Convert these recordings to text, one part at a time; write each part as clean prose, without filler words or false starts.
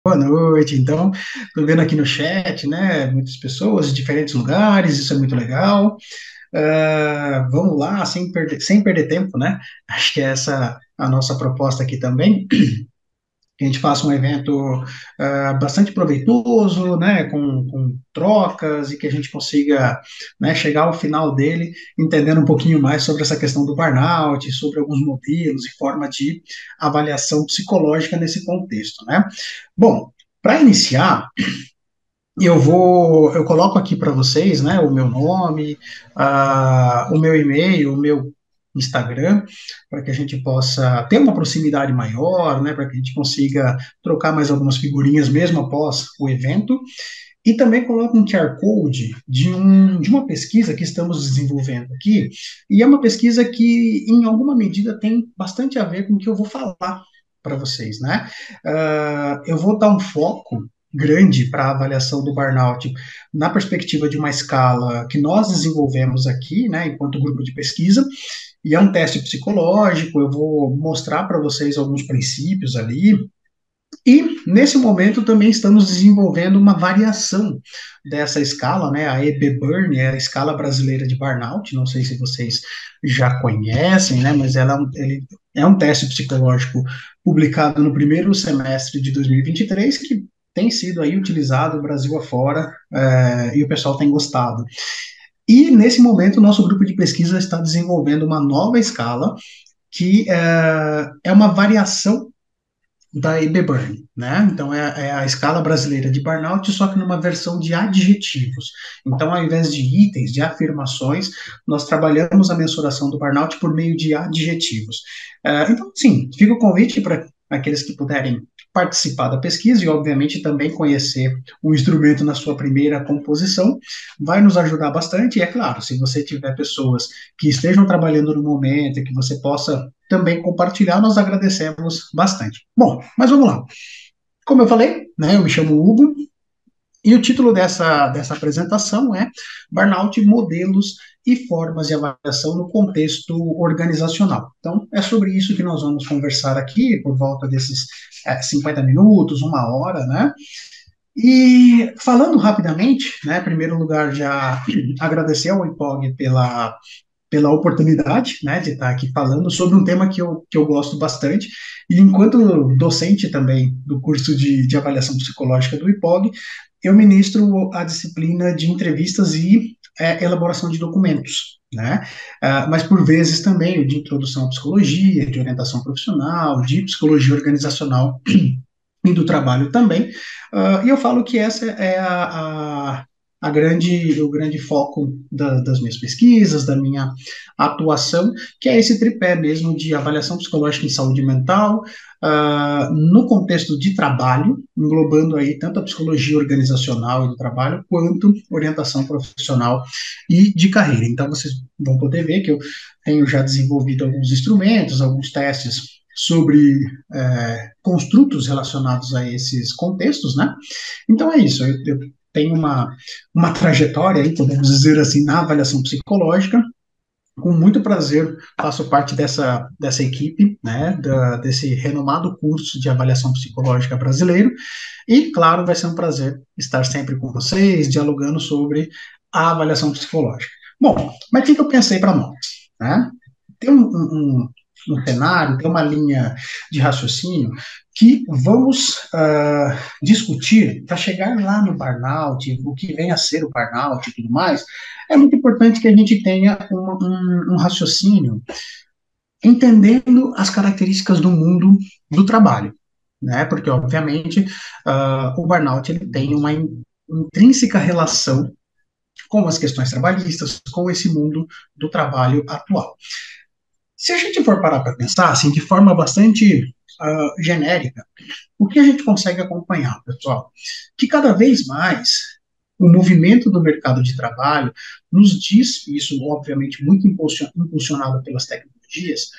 Boa noite. Então, estou vendo aqui no chat, né, muitas pessoas de diferentes lugares, isso é muito legal. Vamos lá, sem perder tempo, né? Acho que é essa a nossa proposta aqui também, que a gente faça um evento bastante proveitoso, né, com trocas e que a gente consiga, né, chegar ao final dele entendendo um pouquinho mais sobre essa questão do burnout, sobre alguns modelos e forma de avaliação psicológica nesse contexto, né? Bom, para iniciar, eu coloco aqui para vocês, né, o meu nome, o meu e-mail, o meu Instagram, para que a gente possa ter uma proximidade maior, né, para que a gente consiga trocar mais algumas figurinhas mesmo após o evento. E também coloco um QR Code de uma pesquisa que estamos desenvolvendo aqui, e é uma pesquisa que, em alguma medida, tem bastante a ver com o que eu vou falar para vocês, né? Eu vou dar um foco grande para a avaliação do burnout na perspectiva de uma escala que nós desenvolvemos aqui, né, enquanto grupo de pesquisa, e é um teste psicológico. Eu vou mostrar para vocês alguns princípios ali, e, nesse momento, também estamos desenvolvendo uma variação dessa escala, né? A EB-Burn é a escala brasileira de burnout. Não sei se vocês já conhecem, né? Mas ele é um teste psicológico publicado no primeiro semestre de 2023, que tem sido aí utilizado Brasil afora, e o pessoal tem gostado. E, nesse momento, o nosso grupo de pesquisa está desenvolvendo uma nova escala, que é uma variação da EB-Burn, né? Então é a escala brasileira de burnout, só que numa versão de adjetivos. Então, ao invés de itens, de afirmações, nós trabalhamos a mensuração do burnout por meio de adjetivos. Então, sim, fica o convite para aqueles que puderem participar da pesquisa e, obviamente, também conhecer o instrumento na sua primeira composição, vai nos ajudar bastante. E, é claro, se você tiver pessoas que estejam trabalhando no momento e que você possa também compartilhar, nós agradecemos bastante. Bom, mas vamos lá. Como eu falei, né, eu me chamo Hugo, e o título dessa apresentação é Burnout, Modelos e Formas de Avaliação no Contexto Organizacional. Então, é sobre isso que nós vamos conversar aqui, por volta desses 50 minutos, uma hora, né? E falando rapidamente, né, em primeiro lugar, já agradecer ao IPOG pela oportunidade, né, de estar aqui falando sobre um tema que eu gosto bastante. E enquanto docente também do curso de avaliação psicológica do IPOG, eu ministro a disciplina de entrevistas e elaboração de documentos, né? Mas por vezes também o de introdução à psicologia, de orientação profissional, de psicologia organizacional e do trabalho também. E eu falo que essa é o grande foco das minhas pesquisas, da minha atuação, que é esse tripé mesmo de avaliação psicológica em saúde mental, no contexto de trabalho, englobando aí tanto a psicologia organizacional e do trabalho, quanto orientação profissional e de carreira. Então, vocês vão poder ver que eu tenho já desenvolvido alguns instrumentos, alguns testes sobre construtos relacionados a esses contextos, né? Então é isso, eu tenho uma trajetória aí, podemos dizer assim, na avaliação psicológica. Com muito prazer faço parte dessa equipe, né, desse renomado curso de avaliação psicológica brasileiro, e claro, vai ser um prazer estar sempre com vocês, dialogando sobre a avaliação psicológica. Bom, mas o que eu pensei para nós, né? Tem um cenário, tem uma linha de raciocínio que vamos discutir para chegar lá no burnout, o que vem a ser o burnout e tudo mais. É muito importante que a gente tenha um raciocínio entendendo as características do mundo do trabalho, né? Porque, obviamente, o burnout ele tem uma intrínseca relação com as questões trabalhistas, com esse mundo do trabalho atual. Se a gente for parar para pensar, assim, de forma bastante genérica, o que a gente consegue acompanhar, pessoal? Que cada vez mais o movimento do mercado de trabalho nos diz, isso obviamente muito impulsionado pelas tecnologias,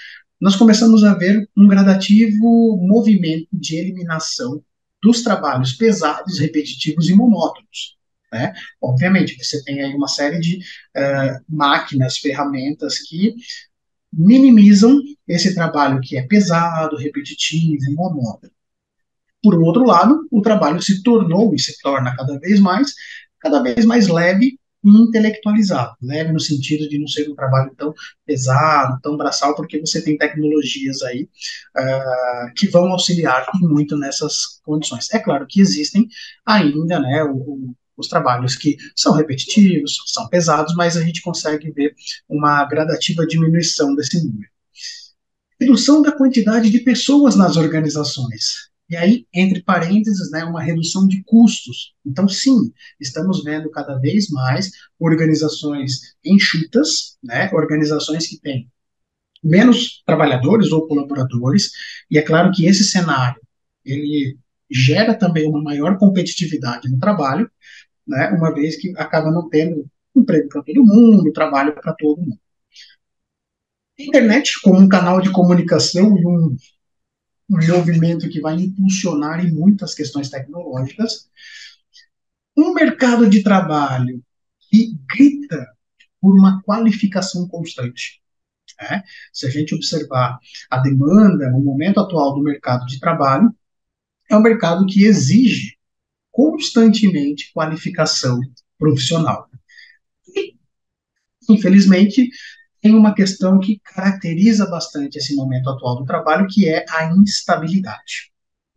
nós começamos a ver um gradativo movimento de eliminação dos trabalhos pesados, repetitivos e monótonos. Né? Obviamente, você tem aí uma série de máquinas, ferramentas que minimizam esse trabalho que é pesado, repetitivo, monótono. Por um outro lado, o trabalho se tornou e se torna cada vez mais leve e intelectualizado. Leve no sentido de não ser um trabalho tão pesado, tão braçal, porque você tem tecnologias aí que vão auxiliar muito nessas condições. É claro que existem ainda, né, os trabalhos que são repetitivos, são pesados, mas a gente consegue ver uma gradativa diminuição desse número. Redução da quantidade de pessoas nas organizações. E aí, entre parênteses, né, uma redução de custos. Então, sim, estamos vendo cada vez mais organizações enxutas, né, organizações que têm menos trabalhadores ou colaboradores, e é claro que esse cenário, ele gera também uma maior competitividade no trabalho, né, uma vez que acaba não tendo emprego para todo mundo, trabalho para todo mundo. A internet, como um canal de comunicação e um movimento que vai impulsionar em muitas questões tecnológicas, um mercado de trabalho que grita por uma qualificação constante. Né? Se a gente observar a demanda no momento atual do mercado de trabalho, é um mercado que exige constantemente qualificação profissional. E, infelizmente, tem uma questão que caracteriza bastante esse momento atual do trabalho, que é a instabilidade.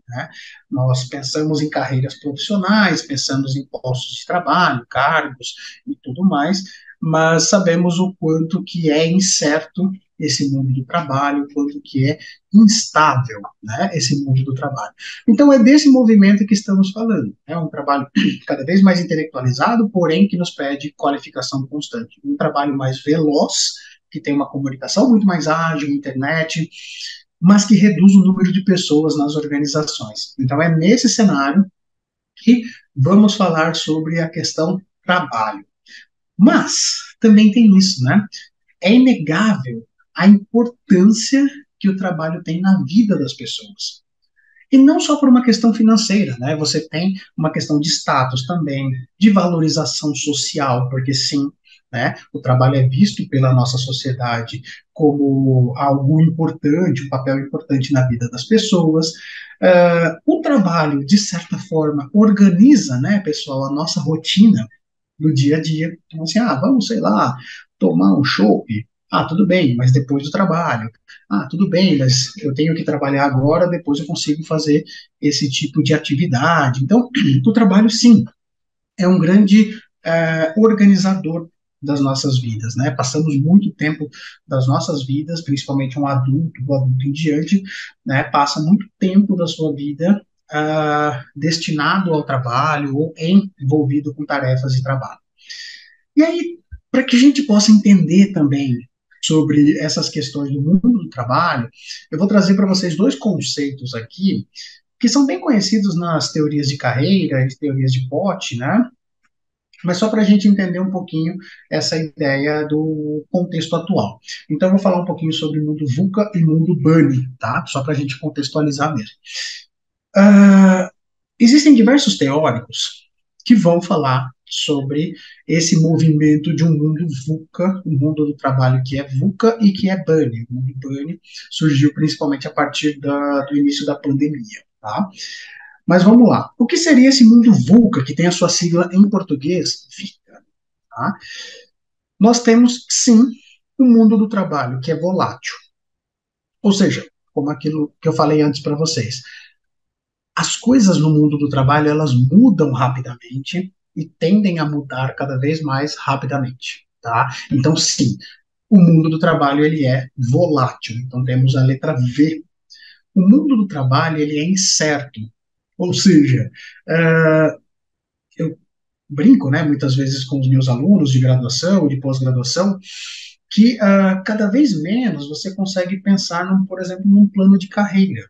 Né? Nós pensamos em carreiras profissionais, pensamos em postos de trabalho, cargos e tudo mais, mas sabemos o quanto que é incerto esse mundo do trabalho, o quanto que é instável, né, esse mundo do trabalho. Então é desse movimento que estamos falando. É um trabalho cada vez mais intelectualizado, porém que nos pede qualificação constante. Um trabalho mais veloz, que tem uma comunicação muito mais ágil, internet, mas que reduz o número de pessoas nas organizações. Então, é nesse cenário que vamos falar sobre a questão trabalho. Mas também tem isso, né? É inegável a importância que o trabalho tem na vida das pessoas. E não só por uma questão financeira, né? Você tem uma questão de status também, de valorização social, porque sim, né? O trabalho é visto pela nossa sociedade como algo importante, um papel importante na vida das pessoas. O trabalho, de certa forma, organiza, né, pessoal, a nossa rotina do dia a dia. Então, assim, vamos, sei lá, tomar um chopp. Tudo bem, mas depois do trabalho. Tudo bem, mas eu tenho que trabalhar agora, depois eu consigo fazer esse tipo de atividade. Então, o trabalho, sim, é um grande organizador das nossas vidas, né? Passamos muito tempo das nossas vidas, principalmente o adulto em diante, né? Passa muito tempo da sua vida destinado ao trabalho ou envolvido com tarefas de trabalho. E aí, para que a gente possa entender também sobre essas questões do mundo do trabalho, eu vou trazer para vocês dois conceitos aqui que são bem conhecidos nas teorias de carreira e teorias de Pote, né? Mas só para a gente entender um pouquinho essa ideia do contexto atual. Então, eu vou falar um pouquinho sobre o mundo VUCA e mundo BUNNY, tá? Só para a gente contextualizar mesmo. Existem diversos teóricos que vão falar sobre esse movimento de um mundo VUCA, um mundo do trabalho que é VUCA e que é BUNNY. O mundo BUNNY surgiu principalmente a partir do início da pandemia, tá? Mas vamos lá. O que seria esse mundo VUCA, que tem a sua sigla em português, VICA? Tá? Nós temos, sim, o mundo do trabalho, que é volátil. Ou seja, como aquilo que eu falei antes para vocês, as coisas no mundo do trabalho, elas mudam rapidamente e tendem a mudar cada vez mais rapidamente, tá? Então, sim, o mundo do trabalho, ele é volátil. Então, temos a letra V. O mundo do trabalho, ele é incerto. Ou seja, eu brinco, né, muitas vezes com os meus alunos de graduação e de pós-graduação, que cada vez menos você consegue pensar, por exemplo, num plano de carreira.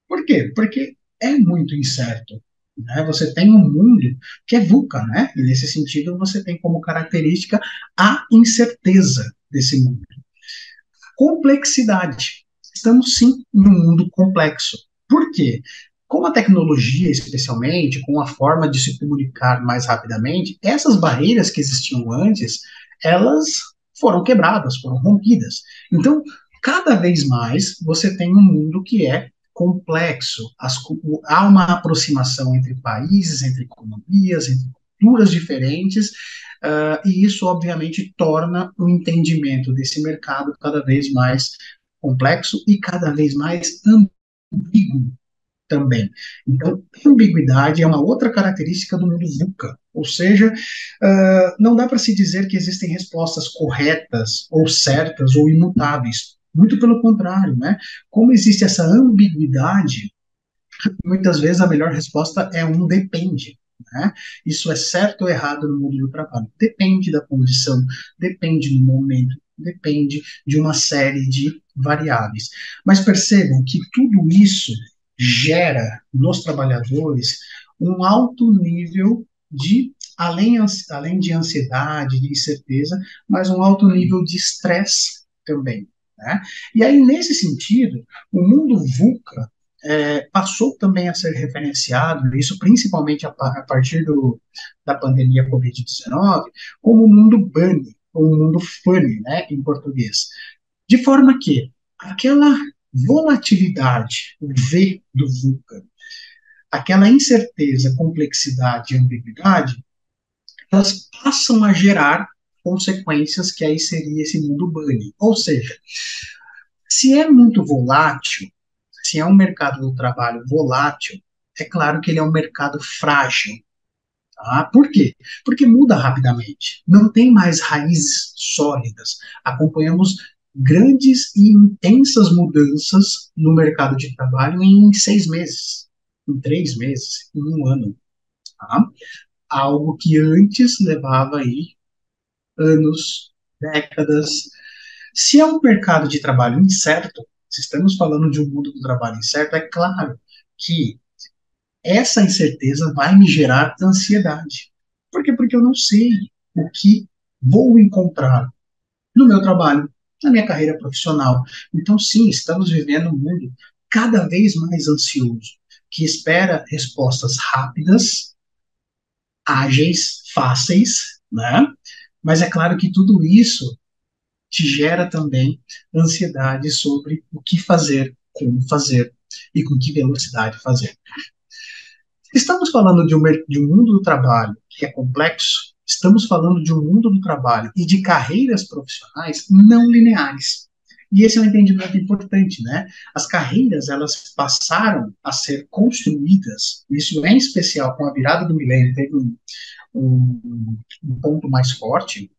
Por quê? Porque é muito incerto. Né? Você tem um mundo que é VUCA, né? E nesse sentido você tem como característica a incerteza desse mundo. Complexidade. Estamos sim em um mundo complexo. Por quê? Com a tecnologia, especialmente, com a forma de se comunicar mais rapidamente, essas barreiras que existiam antes, elas foram quebradas, foram rompidas. Então, cada vez mais você tem um mundo que é complexo, há uma aproximação entre países, entre economias, entre culturas diferentes, e isso, obviamente, torna o entendimento desse mercado cada vez mais complexo e cada vez mais ambíguo também. Então, ambiguidade é uma outra característica do mundo VUCA, ou seja, não dá para se dizer que existem respostas corretas ou certas ou imutáveis. Muito pelo contrário, né? Como existe essa ambiguidade, muitas vezes a melhor resposta é um depende. Né? Isso é certo ou errado no mundo do trabalho? Depende da condição, depende do momento, depende de uma série de variáveis. Mas percebam que tudo isso gera nos trabalhadores um alto nível de, além de ansiedade, de incerteza, mas um alto nível de estresse também. Né? E aí, nesse sentido, o mundo VUCA passou também a ser referenciado, isso principalmente a partir da pandemia Covid-19, como o mundo bunny, ou o mundo funny, né, em português. De forma que aquela volatilidade, o V do VUCA, aquela incerteza, complexidade e ambiguidade, elas passam a gerar consequências que aí seria esse mundo bunny. Ou seja, se é muito volátil, se é um mercado do trabalho volátil, é claro que ele é um mercado frágil. Tá? Por quê? Porque muda rapidamente. Não tem mais raízes sólidas. Acompanhamos grandes e intensas mudanças no mercado de trabalho em 6 meses, em 3 meses, em um ano. Tá? Algo que antes levava aí anos, décadas. Se é um mercado de trabalho incerto, se estamos falando de um mundo do trabalho incerto, é claro que essa incerteza vai me gerar ansiedade. Por quê? Porque eu não sei o que vou encontrar no meu trabalho, na minha carreira profissional. Então, sim, estamos vivendo um mundo cada vez mais ansioso, que espera respostas rápidas, ágeis, fáceis, né? Mas é claro que tudo isso te gera também ansiedade sobre o que fazer, como fazer e com que velocidade fazer. Estamos falando de um mundo do trabalho que é complexo, estamos falando de um mundo do trabalho e de carreiras profissionais não lineares. E esse é um entendimento importante, né? As carreiras, elas passaram a ser construídas, isso é em especial com a virada do milênio, teve um ponto mais forte.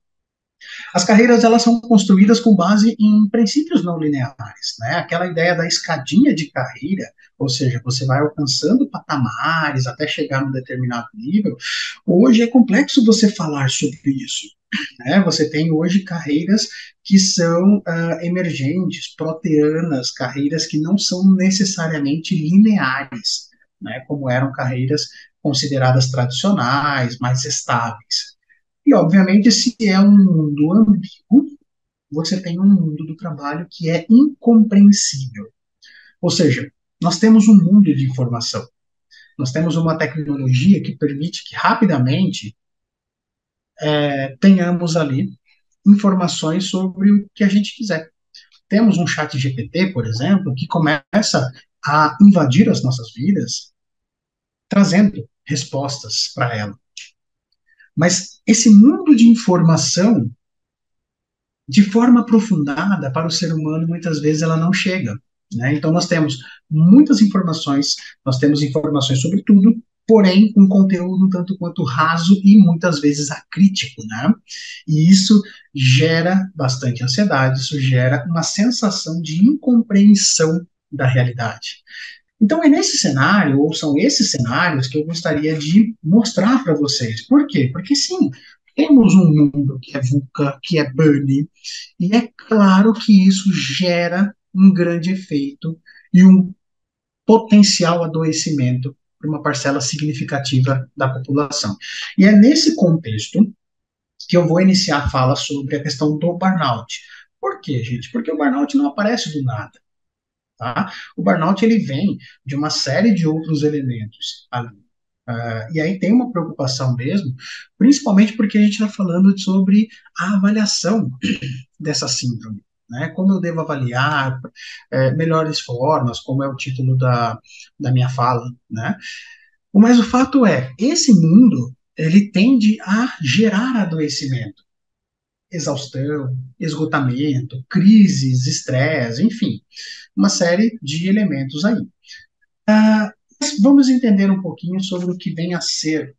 As carreiras, elas são construídas com base em princípios não lineares, né? Aquela ideia da escadinha de carreira, ou seja, você vai alcançando patamares até chegar num determinado nível. Hoje é complexo você falar sobre isso, né? Você tem hoje carreiras que são emergentes, proteanas, carreiras que não são necessariamente lineares, né? Como eram carreiras consideradas tradicionais, mais estáveis. E, obviamente, se é um mundo ambíguo, você tem um mundo do trabalho que é incompreensível. Ou seja, nós temos um mundo de informação. Nós temos uma tecnologia que permite que rapidamente tenhamos ali informações sobre o que a gente quiser. Temos um chat GPT, por exemplo, que começa a invadir as nossas vidas, trazendo respostas para ela. Mas esse mundo de informação de forma aprofundada para o ser humano, muitas vezes ela não chega. Né? Então, nós temos muitas informações, nós temos informações sobre tudo, porém, um conteúdo tanto quanto raso e muitas vezes acrítico. Né? E isso gera bastante ansiedade, isso gera uma sensação de incompreensão da realidade. Então, é nesse cenário, ou são esses cenários, que eu gostaria de mostrar para vocês. Por quê? Porque, sim, temos um mundo que é VUCA, que é bunny, e é claro que isso gera um grande efeito e um potencial adoecimento para uma parcela significativa da população. E é nesse contexto que eu vou iniciar a fala sobre a questão do burnout. Por quê, gente? Porque o burnout não aparece do nada. Tá? O burnout ele vem de uma série de outros elementos ali. E aí tem uma preocupação mesmo, principalmente porque a gente está falando sobre a avaliação dessa síndrome. né? Como eu devo avaliar melhores formas, como é o título da minha fala, né? Mas o fato é, esse mundo, ele tende a gerar adoecimento, exaustão, esgotamento, crises, estresse, enfim, uma série de elementos aí. Mas vamos entender um pouquinho sobre o que vem a ser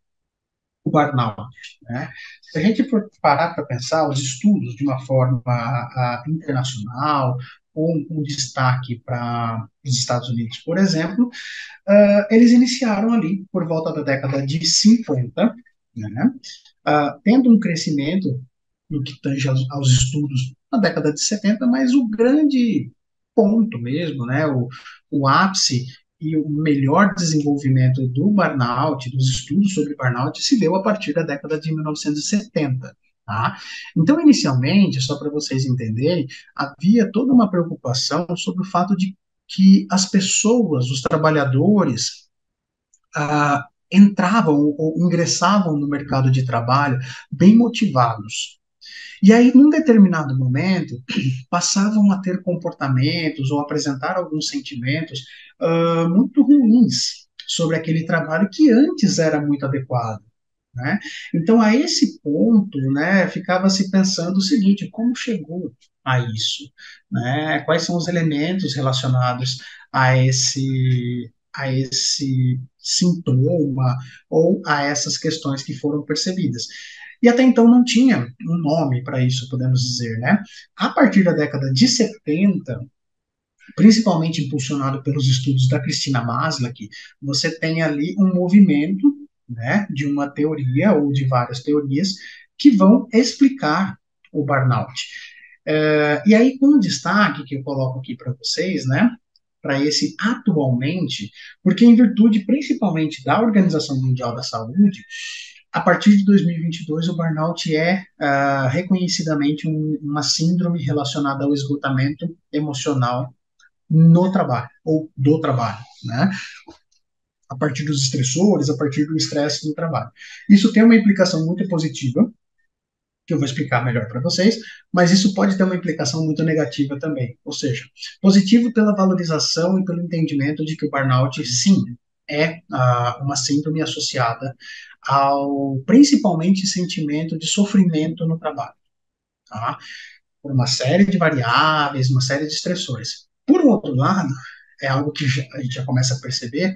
o burnout, né? Se a gente for parar para pensar, os estudos de uma forma internacional, com destaque para os Estados Unidos, por exemplo, eles iniciaram ali por volta da década de 50, né? Tendo um crescimento no que tange aos estudos na década de 70, mas o grande ponto mesmo, né, o ápice e o melhor desenvolvimento do burnout, dos estudos sobre burnout, se deu a partir da década de 1970. Tá? Então, inicialmente, só para vocês entenderem, havia toda uma preocupação sobre o fato de que as pessoas, os trabalhadores, entravam ou ingressavam no mercado de trabalho bem motivados. E aí, num determinado momento, passavam a ter comportamentos ou apresentar alguns sentimentos muito ruins sobre aquele trabalho que antes era muito adequado. Né? Então, a esse ponto, né, ficava se pensando o seguinte: como chegou a isso? Né? Quais são os elementos relacionados a esse sintoma ou a essas questões que foram percebidas? E até então não tinha um nome para isso, podemos dizer, né? A partir da década de 70, principalmente impulsionado pelos estudos da Cristina Maslach, você tem ali um movimento, né, de uma teoria ou de várias teorias que vão explicar o burnout. E aí, com um destaque que eu coloco aqui para vocês, né, para esse atualmente, porque em virtude principalmente da Organização Mundial da Saúde, a partir de 2022, o burnout é reconhecidamente uma síndrome relacionada ao esgotamento emocional no trabalho, ou do trabalho, né? A partir dos estressores, a partir do estresse do trabalho. Isso tem uma implicação muito positiva, que eu vou explicar melhor para vocês, mas isso pode ter uma implicação muito negativa também. Ou seja, positivo pela valorização e pelo entendimento de que o burnout, sim, é uma síndrome associada ao, principalmente, sentimento de sofrimento no trabalho, tá? Por uma série de variáveis, uma série de estressores. Por outro lado, é algo que a gente já começa a perceber,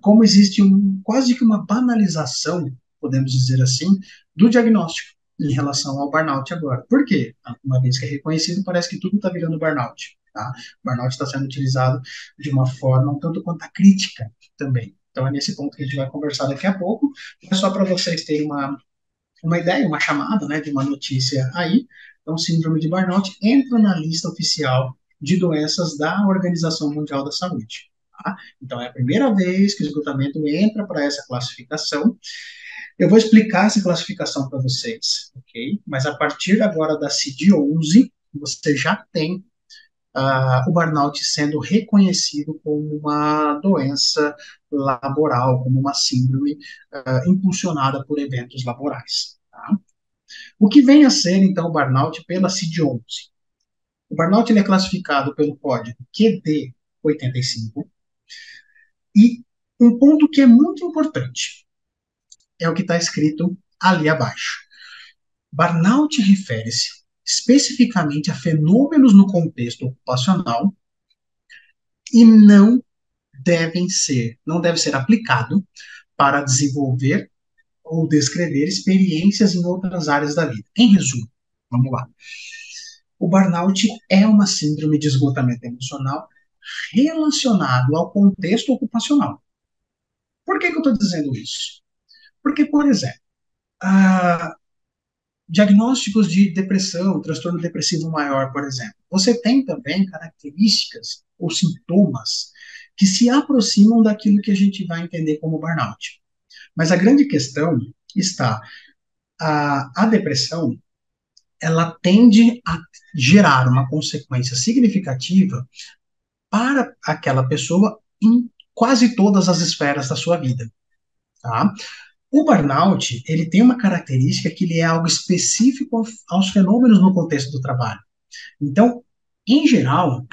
como existe quase que uma banalização, podemos dizer assim, do diagnóstico em relação ao burnout agora. Por quê? Uma vez que é reconhecido, parece que tudo está virando burnout. Tá? Burnout está sendo utilizado de uma forma um tanto quanto a crítica também. Então é nesse ponto que a gente vai conversar daqui a pouco. É só para vocês terem uma ideia, uma chamada, né, de uma notícia aí. Então, síndrome de burnout entra na lista oficial de doenças da Organização Mundial da Saúde. Tá? Então, é a primeira vez que o esgotamento entra para essa classificação. Eu vou explicar essa classificação para vocês, ok? Mas a partir agora da CID-11, você já tem o burnout sendo reconhecido como uma doença laboral, como uma síndrome impulsionada por eventos laborais. Tá? O que vem a ser, então, o burnout pela CID-11? O burnout ele é classificado pelo código QD85 e um ponto que é muito importante é o que está escrito ali abaixo. Burnout refere-se especificamente a fenômenos no contexto ocupacional e não deve ser aplicado para desenvolver ou descrever experiências em outras áreas da vida. Em resumo, vamos lá. O burnout é uma síndrome de esgotamento emocional relacionado ao contexto ocupacional. Por que eu estou dizendo isso? Porque, por exemplo, diagnósticos de depressão, transtorno depressivo maior, por exemplo, você tem também características ou sintomas que se aproximam daquilo que a gente vai entender como burnout. Mas a grande questão está, a depressão, ela tende a gerar uma consequência significativa para aquela pessoa em quase todas as esferas da sua vida, tá? O burnout, ele tem uma característica que ele é algo específico aos fenômenos no contexto do trabalho. Então, em geral,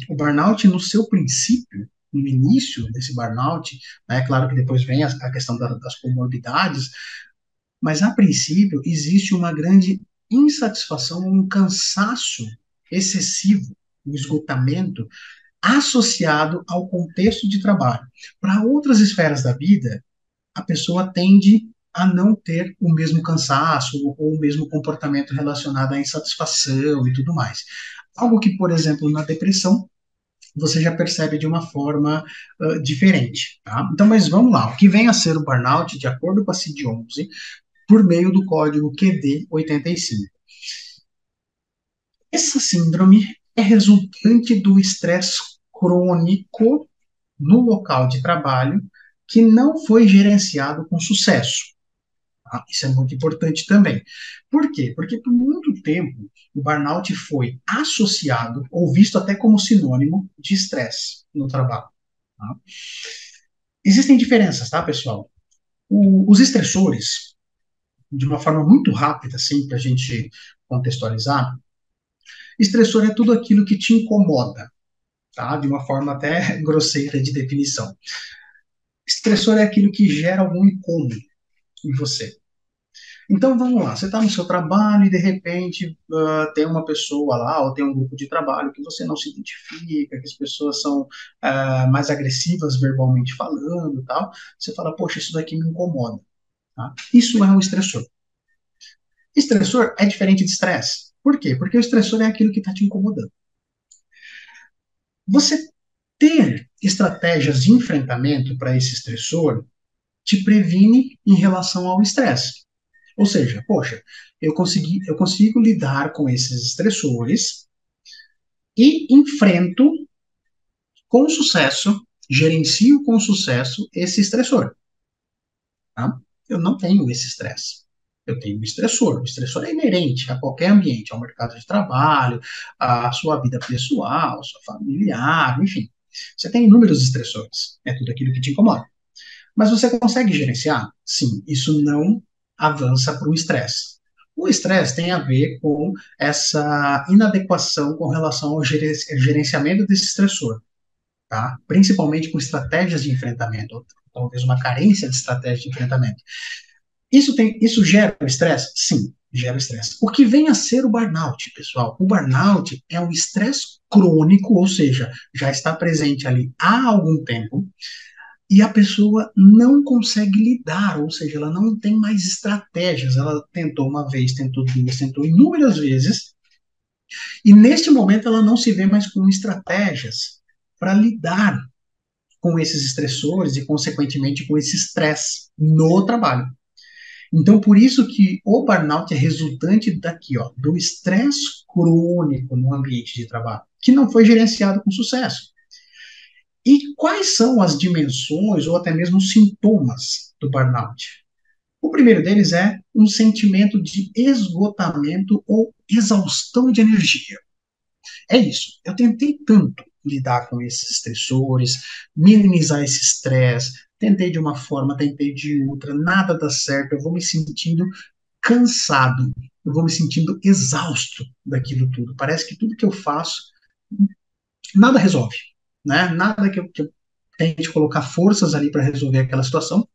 o burnout, no seu princípio, no início desse burnout, né, claro que depois vem a questão das comorbidades, mas a princípio existe uma grande insatisfação, um cansaço excessivo, um esgotamento associado ao contexto de trabalho. Para outras esferas da vida, a pessoa tende a não ter o mesmo cansaço ou o mesmo comportamento relacionado à insatisfação e tudo mais. Algo que, por exemplo, na depressão, você já percebe de uma forma diferente. Tá? Então, mas vamos lá. O que vem a ser o burnout, de acordo com a CID-11, por meio do código QD85? Essa síndrome é resultante do estresse crônico no local de trabalho que não foi gerenciado com sucesso. Tá? Isso é muito importante também. Por quê? Porque por muito tempo o burnout foi associado ou visto até como sinônimo de estresse no trabalho. Tá? Existem diferenças, tá, pessoal? Os estressores, de uma forma muito rápida, assim, para a gente contextualizar, estressor é tudo aquilo que te incomoda, tá? De uma forma até grosseira de definição. Estressor é aquilo que gera algum incômodo em você. Então vamos lá, você está no seu trabalho e de repente tem uma pessoa lá, ou tem um grupo de trabalho que você não se identifica, que as pessoas são mais agressivas verbalmente falando e tal. Você fala, poxa, isso daqui me incomoda. Tá? Isso é um estressor. Estressor é diferente de estresse. Por quê? Porque o estressor é aquilo que está te incomodando. Você ter estratégias de enfrentamento para esse estressor te previne em relação ao estresse. Ou seja, poxa, eu consigo lidar com esses estressores e enfrento com sucesso, gerencio com sucesso esse estressor. Tá? Eu não tenho esse estresse. Eu tenho um estressor. O estressor é inerente a qualquer ambiente, ao mercado de trabalho, à sua vida pessoal, à sua familiar, enfim. Você tem inúmeros estressores. É tudo aquilo que te incomoda. Mas você consegue gerenciar? Sim, isso não avança para o estresse. O estresse tem a ver com essa inadequação com relação ao gerenciamento desse estressor, tá? Principalmente com estratégias de enfrentamento, ou talvez uma carência de estratégia de enfrentamento. Isso gera estresse? Sim, gera estresse. O que vem a ser o burnout, pessoal? O burnout é um estresse crônico, ou seja, já está presente ali há algum tempo, e a pessoa não consegue lidar, ou seja, ela não tem mais estratégias. Ela tentou uma vez, tentou duas, tentou inúmeras vezes, e neste momento ela não se vê mais com estratégias para lidar com esses estressores e, consequentemente, com esse estresse no trabalho. Então, por isso que o burnout é resultante daqui, ó, do estresse crônico no ambiente de trabalho, que não foi gerenciado com sucesso. E quais são as dimensões ou até mesmo os sintomas do burnout? O primeiro deles é um sentimento de esgotamento ou exaustão de energia. É isso. Eu tentei tanto lidar com esses estressores, minimizar esse estresse, tentei de uma forma, tentei de outra, nada dá certo, eu vou me sentindo cansado, eu vou me sentindo exausto daquilo tudo. Parece que tudo que eu faço, nada resolve, né? Nada que eu tente colocar forças ali para resolver aquela situação,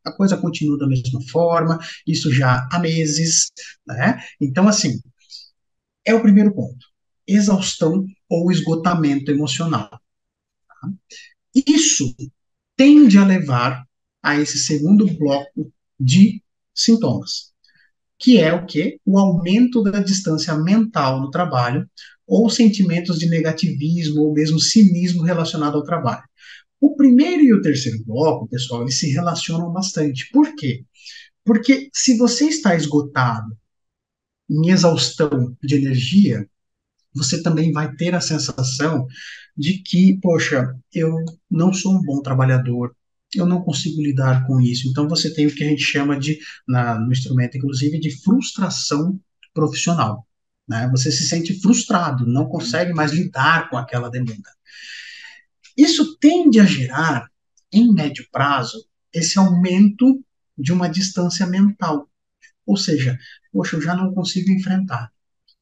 a coisa continua da mesma forma, isso já há meses, né? Então, assim, é o primeiro ponto. Exaustão ou esgotamento emocional. Isso tende a levar a esse segundo bloco de sintomas, que é o quê? O aumento da distância mental no trabalho ou sentimentos de negativismo ou mesmo cinismo relacionado ao trabalho. O primeiro e o terceiro bloco, pessoal, eles se relacionam bastante. Por quê? Porque se você está esgotado, em exaustão de energia, você também vai ter a sensação de que, poxa, eu não sou um bom trabalhador, eu não consigo lidar com isso. Então você tem o que a gente chama de, no instrumento, inclusive, de frustração profissional. Né? Você se sente frustrado, não consegue mais lidar com aquela demanda. Isso tende a gerar, em médio prazo, esse aumento de uma distância mental. Ou seja, poxa, eu já não consigo enfrentar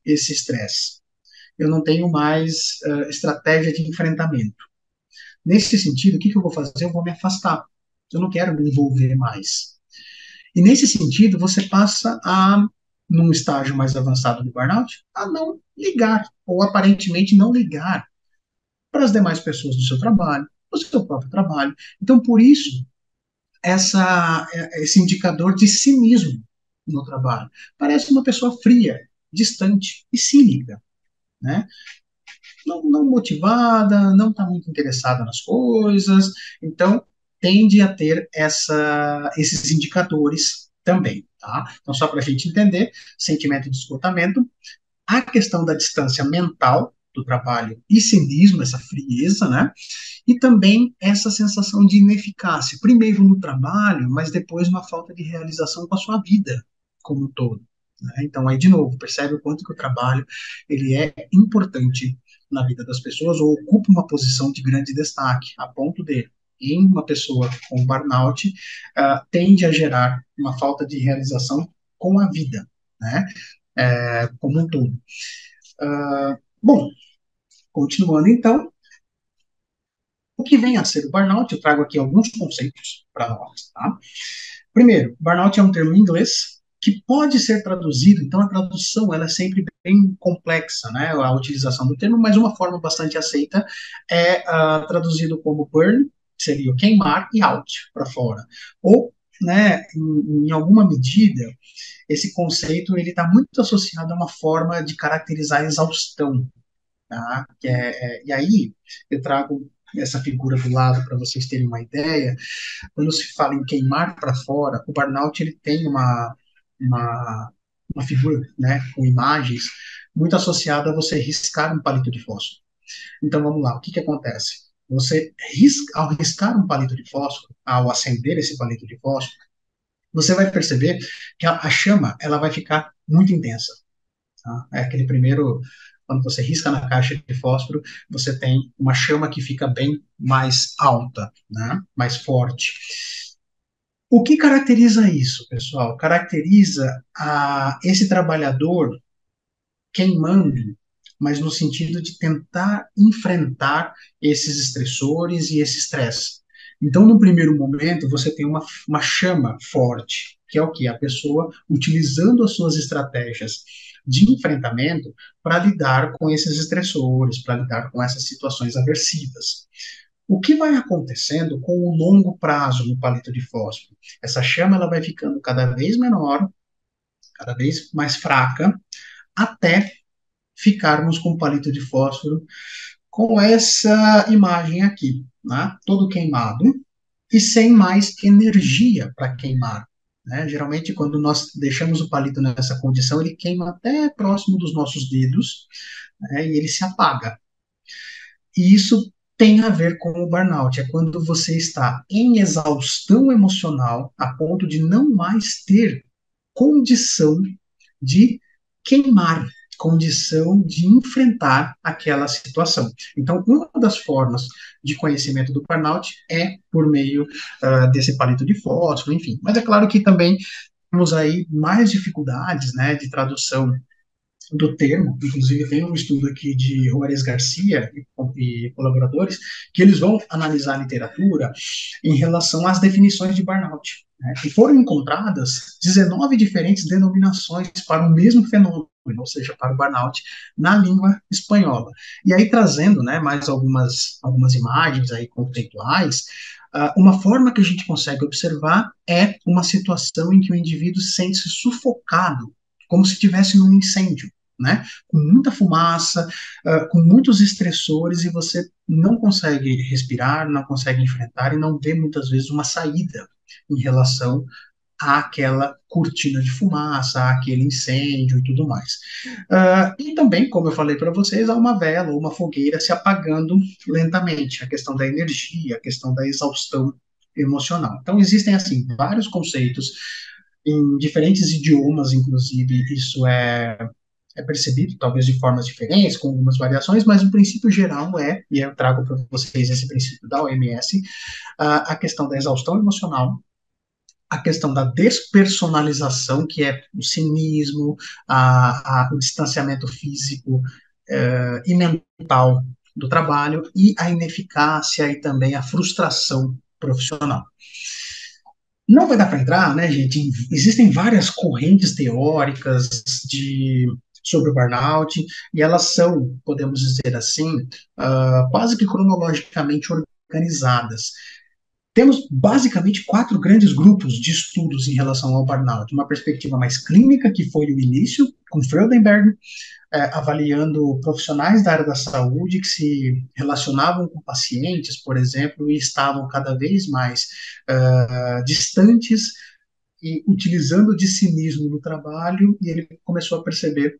esse estresse. eu não tenho mais estratégia de enfrentamento. Nesse sentido, o que eu vou fazer? Eu vou me afastar. Eu não quero me envolver mais. E nesse sentido, você passa a, num estágio mais avançado do burnout, a não ligar, ou aparentemente não ligar para as demais pessoas do seu trabalho, do seu próprio trabalho. Então, por isso, esse indicador de cinismo no trabalho. Parece uma pessoa fria, distante e cínica, né? Não motivada, não está muito interessada nas coisas, então tende a ter esses indicadores também, tá? Então, só para a gente entender, sentimento de esgotamento, a questão da distância mental do trabalho e cinismo, essa frieza, né? E também essa sensação de ineficácia, primeiro no trabalho, mas depois uma falta de realização com a sua vida como um todo. Né? Então, aí, de novo, percebe o quanto que o trabalho ele é importante na vida das pessoas ou ocupa uma posição de grande destaque, a ponto de, em uma pessoa com burnout, tende a gerar uma falta de realização com a vida, né? Como um todo. Bom, continuando então, o que vem a ser o burnout, eu trago aqui alguns conceitos para nós. Tá? Primeiro, burnout é um termo em inglês que pode ser traduzido, então a tradução ela é sempre bem complexa, né, a utilização do termo, mas uma forma bastante aceita é traduzido como burn, que seria o queimar, e out, para fora. Ou, né, em alguma medida, esse conceito ele está muito associado a uma forma de caracterizar a exaustão, tá? E aí eu trago essa figura do lado para vocês terem uma ideia. Quando se fala em queimar para fora, o burnout ele tem uma, uma figura, né, com imagens muito associada a você riscar um palito de fósforo. Então vamos lá, o que acontece? Você risca, ao riscar um palito de fósforo, ao acender esse palito de fósforo, você vai perceber que a chama ela vai ficar muito intensa. Tá? É aquele primeiro, quando você risca na caixa de fósforo, você tem uma chama que fica bem mais alta, né? Mais forte. O que caracteriza isso, pessoal? Caracteriza esse trabalhador queimando, mas no sentido de tentar enfrentar esses estressores e esse estresse. Então, no primeiro momento, você tem uma chama forte, que é o que? A pessoa utilizando as suas estratégias de enfrentamento para lidar com esses estressores, para lidar com essas situações aversivas. O que vai acontecendo com o longo prazo no palito de fósforo? Essa chama ela vai ficando cada vez menor, cada vez mais fraca, até ficarmos com o palito de fósforo com essa imagem aqui, né? Todo queimado e sem mais energia para queimar. Né? Geralmente, quando nós deixamos o palito nessa condição, ele queima até próximo dos nossos dedos, né? E ele se apaga. E isso tem a ver com o burnout, é quando você está em exaustão emocional a ponto de não mais ter condição de queimar, condição de enfrentar aquela situação. Então, uma das formas de conhecimento do burnout é por meio desse palito de fósforo, enfim. Mas é claro que também temos aí mais dificuldades, né, de tradução do termo, inclusive tem um estudo aqui de Juarez Garcia e colaboradores, que eles vão analisar a literatura em relação às definições de burnout. Né? E foram encontradas 19 diferentes denominações para o mesmo fenômeno, ou seja, para o burnout, na língua espanhola. E aí trazendo né, mais algumas imagens aí conceituais, uma forma que a gente consegue observar é uma situação em que o indivíduo sente-se sufocado, como se estivesse num incêndio, né? Com muita fumaça, com muitos estressores, e você não consegue respirar, não consegue enfrentar e não vê muitas vezes uma saída em relação àquela cortina de fumaça, àquele incêndio e tudo mais. E também, como eu falei para vocês, há uma vela ou uma fogueira se apagando lentamente, a questão da energia, a questão da exaustão emocional. Então, existem, assim, vários conceitos em diferentes idiomas, inclusive, isso é percebido, talvez de formas diferentes, com algumas variações, mas o princípio geral e eu trago para vocês esse princípio da OMS, a questão da exaustão emocional, a questão da despersonalização, que é o cinismo, o distanciamento físico, e mental do trabalho e a ineficácia e também a frustração profissional. Não vai dar para entrar, né, gente? Existem várias correntes teóricas sobre o burnout, e elas são, podemos dizer assim, quase que cronologicamente organizadas. Temos basicamente quatro grandes grupos de estudos em relação ao burnout. Uma perspectiva mais clínica, que foi o início, com Freudenberg, avaliando profissionais da área da saúde que se relacionavam com pacientes, por exemplo, e estavam cada vez mais distantes e utilizando de cinismo no trabalho, e ele começou a perceber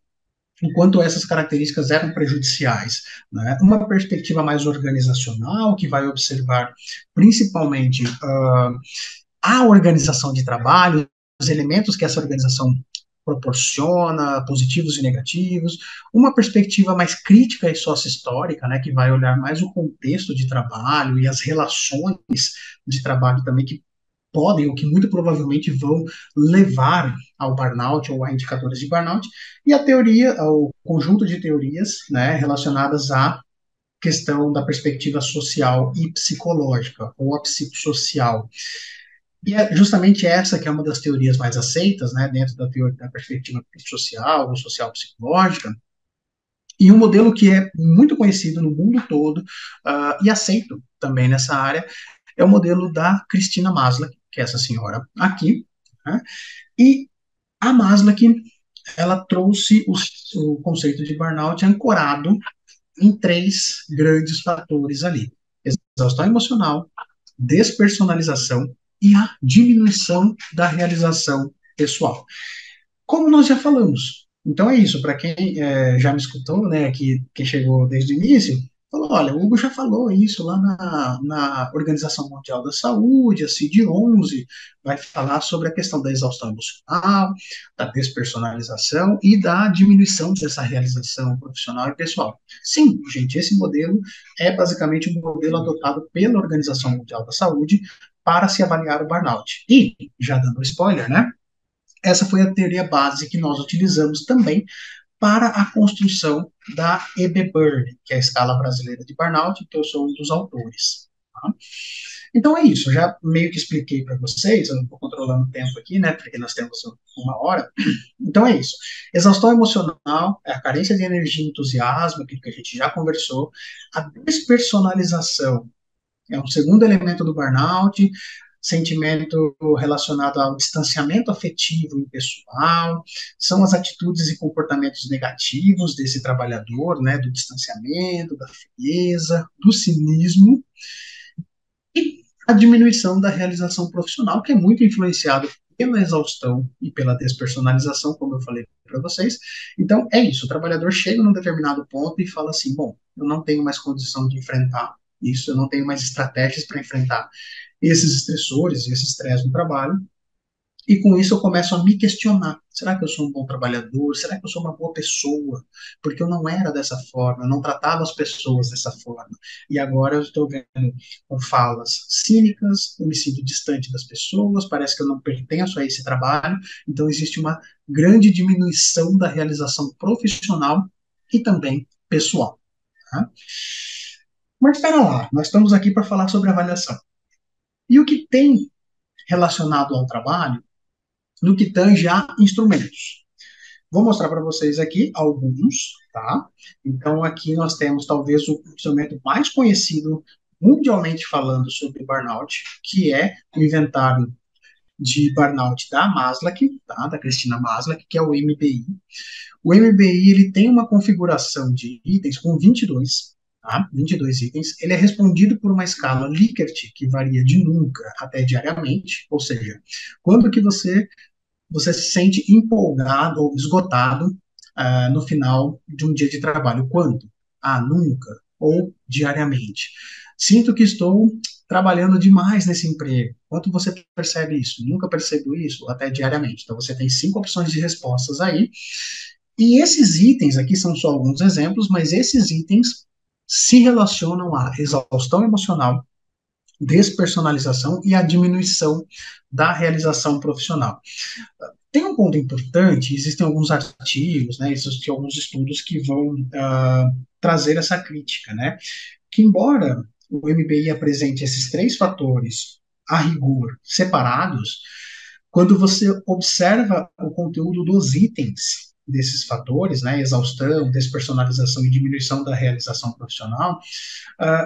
o quanto essas características eram prejudiciais. Né? Uma perspectiva mais organizacional, que vai observar principalmente a organização de trabalho, os elementos que essa organização proporciona, positivos e negativos, uma perspectiva mais crítica e sócio-histórica, né, que vai olhar mais o contexto de trabalho e as relações de trabalho também que podem ou que muito provavelmente vão levar ao burnout ou a indicadores de burnout, e a teoria, o conjunto de teorias, né, relacionadas à questão da perspectiva social e psicológica, ou a psicossocial. E é justamente essa que é uma das teorias mais aceitas, né, dentro da teoria da perspectiva social ou social psicológica, e um modelo que é muito conhecido no mundo todo e aceito também nessa área é o modelo da Christina Maslach, que é essa senhora aqui, né, e a Maslach, ela trouxe o conceito de burnout ancorado em três grandes fatores ali: exaustão emocional, despersonalização e a diminuição da realização pessoal. Como nós já falamos. Então é isso, para quem já me escutou, né, que chegou desde o início, falou, olha, o Hugo já falou isso lá na Organização Mundial da Saúde, a CID-11, vai falar sobre a questão da exaustão emocional, da despersonalização e da diminuição dessa realização profissional e pessoal. Sim, gente, esse modelo é basicamente um modelo adotado pela Organização Mundial da Saúde para se avaliar o burnout. E, já dando spoiler, né, essa foi a teoria base que nós utilizamos também para a construção da EB-Bird, que é a escala brasileira de burnout, que eu sou um dos autores. Tá? Então é isso, já meio que expliquei para vocês, eu não estou controlando o tempo aqui, né, porque nós temos 1 hora. Então é isso. Exaustão emocional, a carência de energia e entusiasmo, aquilo que a gente já conversou, a despersonalização é um segundo elemento do burnout, sentimento relacionado ao distanciamento afetivo e pessoal, são as atitudes e comportamentos negativos desse trabalhador, né, do distanciamento, da frieza, do cinismo, e a diminuição da realização profissional, que é muito influenciado pela exaustão e pela despersonalização, como eu falei para vocês. Então, é isso, o trabalhador chega num determinado ponto e fala assim, bom, eu não tenho mais condição de enfrentar isso, eu não tenho mais estratégias para enfrentar esses estressores, esse estresse no trabalho, e com isso eu começo a me questionar: será que eu sou um bom trabalhador? Será que eu sou uma boa pessoa? Porque eu não era dessa forma, eu não tratava as pessoas dessa forma. E agora eu estou vendo com falas cínicas, eu me sinto distante das pessoas, parece que eu não pertenço a esse trabalho. Então existe uma grande diminuição da realização profissional e também pessoal. Tá? Mas espera lá, nós estamos aqui para falar sobre avaliação. E o que tem relacionado ao trabalho no que tange a instrumentos? Vou mostrar para vocês aqui alguns, tá? Então, aqui nós temos talvez o instrumento mais conhecido mundialmente falando sobre burnout, que é o inventário de burnout da Maslach, tá? Da Christina Maslach, que é o MBI. O MBI ele tem uma configuração de itens com 22, tá? 22 itens. Ele é respondido por uma escala Likert, que varia de nunca até diariamente, ou seja, quando que você se sente empolgado ou esgotado no final de um dia de trabalho. Quando? Nunca. Ou diariamente. Sinto que estou trabalhando demais nesse emprego. Quanto você percebe isso? Nunca percebo isso? Até diariamente. Então, você tem 5 opções de respostas aí. E esses itens aqui são só alguns exemplos, mas esses itens se relacionam à exaustão emocional, despersonalização e a diminuição da realização profissional. Tem um ponto importante, existem alguns artigos, né, existem alguns estudos que vão trazer essa crítica, né, que embora o MBI apresente esses três fatores a rigor separados, quando você observa o conteúdo dos itens desses fatores, né, exaustão, despersonalização e diminuição da realização profissional,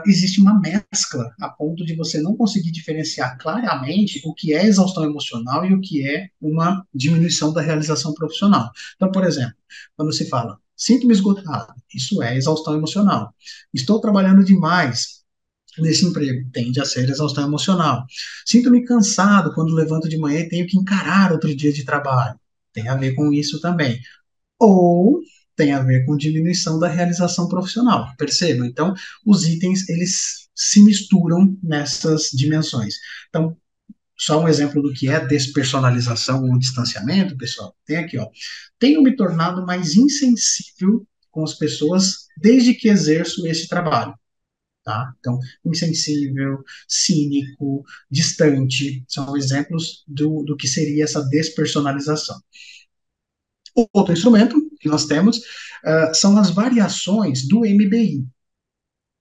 existe uma mescla a ponto de você não conseguir diferenciar claramente o que é exaustão emocional e o que é uma diminuição da realização profissional. Então, por exemplo, quando se fala sinto-me esgotado, isso é exaustão emocional. Estou trabalhando demais nesse emprego, tende a ser exaustão emocional. Sinto-me cansado quando levanto de manhã e tenho que encarar outro dia de trabalho. Tem a ver com isso também. Ou tem a ver com diminuição da realização profissional. Percebam? Então, os itens, eles se misturam nessas dimensões. Então, só um exemplo do que é despersonalização ou distanciamento, pessoal. Tem aqui, ó. Tenho me tornado mais insensível com as pessoas desde que exerço esse trabalho. Tá? Então, insensível, cínico, distante, são exemplos do que seria essa despersonalização. O outro instrumento que nós temos são as variações do MBI.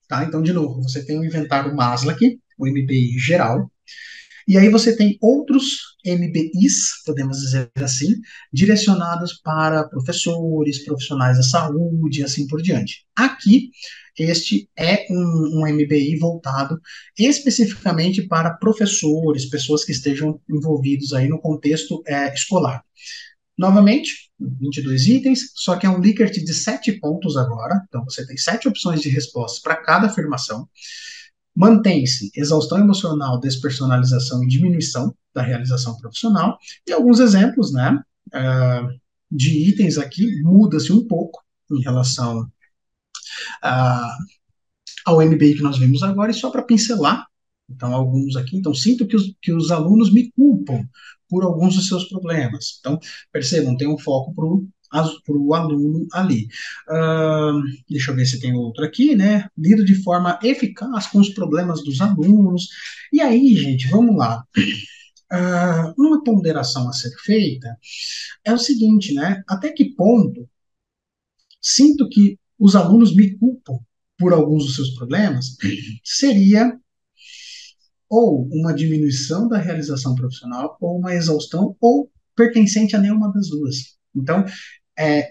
Tá? Então, de novo, você tem o inventário Maslach, o MBI geral, e aí você tem outros MBIs, podemos dizer assim, direcionados para professores, profissionais da saúde e assim por diante. Aqui, este é um MBI voltado especificamente para professores, pessoas que estejam envolvidos aí no contexto escolar. Novamente, 22 itens, só que é um Likert de 7 pontos agora, então você tem 7 opções de respostas para cada afirmação. Mantém-se exaustão emocional, despersonalização e diminuição da realização profissional. E alguns exemplos, né, de itens aqui, muda-se um pouco em relação ao MBI que nós vimos agora, e só para pincelar, então, alguns aqui. Então, sinto que os alunos me culpam por alguns dos seus problemas. Então, percebam, tem um foco para o aluno ali. Deixa eu ver se tem outro aqui, né? Lido de forma eficaz com os problemas dos alunos. E aí, gente, vamos lá. Uma ponderação a ser feita é o seguinte, né? Até que ponto sinto que os alunos me culpam por alguns dos seus problemas seria ou uma diminuição da realização profissional, ou uma exaustão, ou pertencente a nenhuma das duas. Então,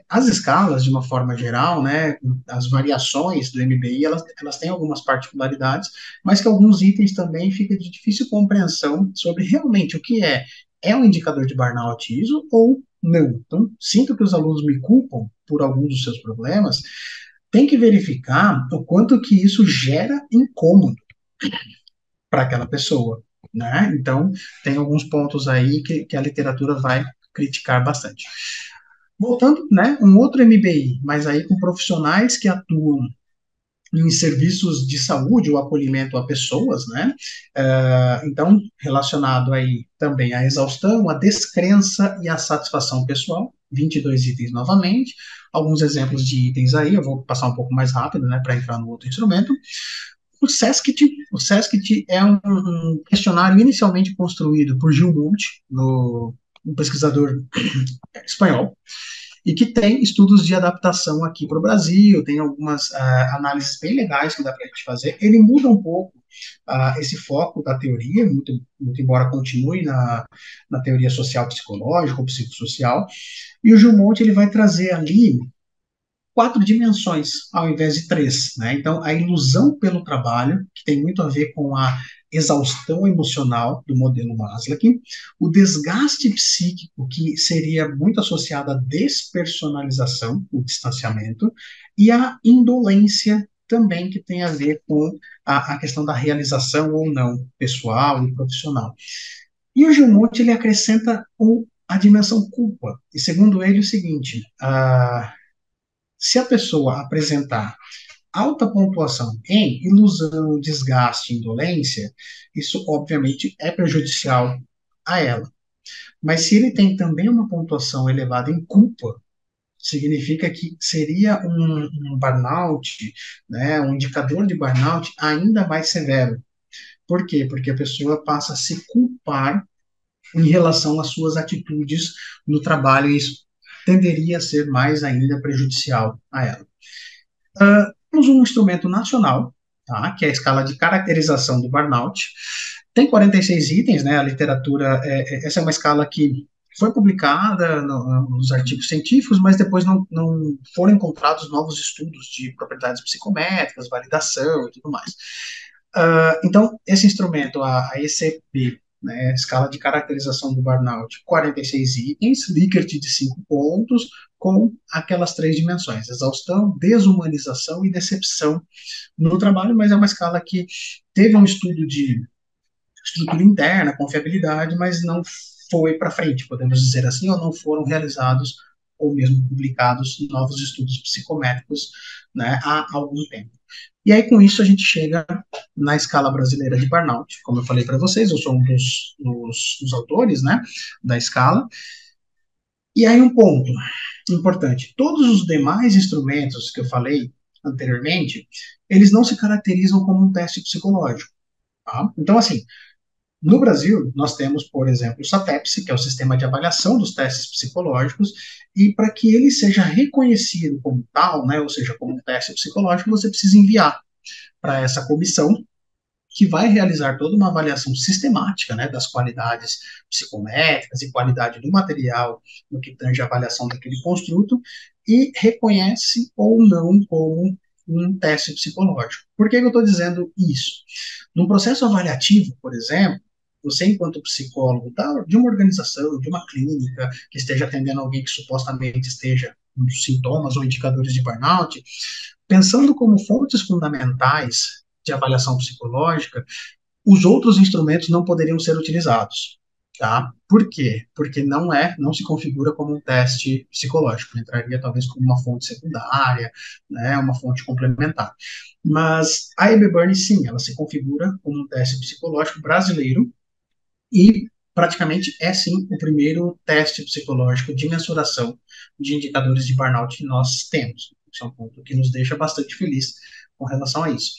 as escalas, de uma forma geral, né, as variações do MBI, elas têm algumas particularidades, mas que alguns itens também ficam de difícil compreensão sobre realmente o que é um indicador de burnout ISO ou não. Então, sinto que os alunos me culpam por alguns dos seus problemas, tem que verificar o quanto que isso gera incômodo para aquela pessoa, né? Então, tem alguns pontos aí que a literatura vai criticar bastante. Voltando, né, um outro MBI, mas aí com profissionais que atuam em serviços de saúde ou acolhimento a pessoas, né? Então, relacionado aí também à exaustão, à descrença e à satisfação pessoal, 22 itens novamente, alguns exemplos de itens aí, eu vou passar um pouco mais rápido, né, para entrar no outro instrumento. O SESCT é um questionário inicialmente construído por Gil Monte, um pesquisador espanhol, e que tem estudos de adaptação aqui para o Brasil, tem algumas análises bem legais que dá para a gente fazer. Ele muda um pouco esse foco da teoria, muito embora continue na teoria social psicológica ou psicossocial, e o Gil Monte ele vai trazer ali 4 dimensões ao invés de 3, né? Então, a ilusão pelo trabalho, que tem muito a ver com a exaustão emocional do modelo Maslach, o desgaste psíquico, que seria muito associado à despersonalização, o distanciamento, e a indolência também, que tem a ver com a questão da realização ou não pessoal e profissional. E o Gilmonte, ele acrescenta a dimensão culpa, e segundo ele, o seguinte, se a pessoa apresentar alta pontuação em ilusão, desgaste, indolência, isso obviamente é prejudicial a ela. Mas se ele tem também uma pontuação elevada em culpa, significa que seria um burnout, né, um indicador de burnout ainda mais severo. Por quê? Porque a pessoa passa a se culpar em relação às suas atitudes no trabalho, e isso tenderia a ser mais ainda prejudicial a ela. Temos um instrumento nacional, tá, que é a escala de caracterização do burnout. Tem 46 itens, né? A literatura, essa é uma escala que foi publicada nos artigos científicos, mas depois não foram encontrados novos estudos de propriedades psicométricas, validação e tudo mais. Então, esse instrumento, a ECB, né, escala de caracterização do burnout, 46 itens, Likert de 5 pontos, com aquelas três dimensões: exaustão, desumanização e decepção no trabalho, mas é uma escala que teve um estudo de estrutura interna, confiabilidade, mas não foi para frente, podemos dizer assim, ou não foram realizados ou mesmo publicados novos estudos psicométricos, né, há algum tempo. E aí, com isso, a gente chega na escala brasileira de burnout. Como eu falei para vocês, eu sou um dos autores, né, da escala. E aí, um ponto importante: todos os demais instrumentos que eu falei anteriormente, eles não se caracterizam como um teste psicológico. Tá? Então, assim, no Brasil, nós temos, por exemplo, o SATEPS, que é o Sistema de Avaliação dos Testes Psicológicos, e para que ele seja reconhecido como tal, né, ou seja, como um teste psicológico, você precisa enviar para essa comissão, que vai realizar toda uma avaliação sistemática, né, das qualidades psicométricas e qualidade do material no que tange a avaliação daquele construto, e reconhece ou não como um teste psicológico. Por que eu estou dizendo isso? Num processo avaliativo, por exemplo, você, enquanto psicólogo de uma organização, de uma clínica, que esteja atendendo alguém que supostamente esteja com sintomas ou indicadores de burnout, pensando como fontes fundamentais de avaliação psicológica, os outros instrumentos não poderiam ser utilizados. Tá? Por quê? Porque não se configura como um teste psicológico, entraria talvez como uma fonte secundária, né, uma fonte complementar. Mas a EB-Burn, sim, ela se configura como um teste psicológico brasileiro e praticamente é, sim, o primeiro teste psicológico de mensuração de indicadores de burnout que nós temos. Isso é um ponto que nos deixa bastante feliz com relação a isso.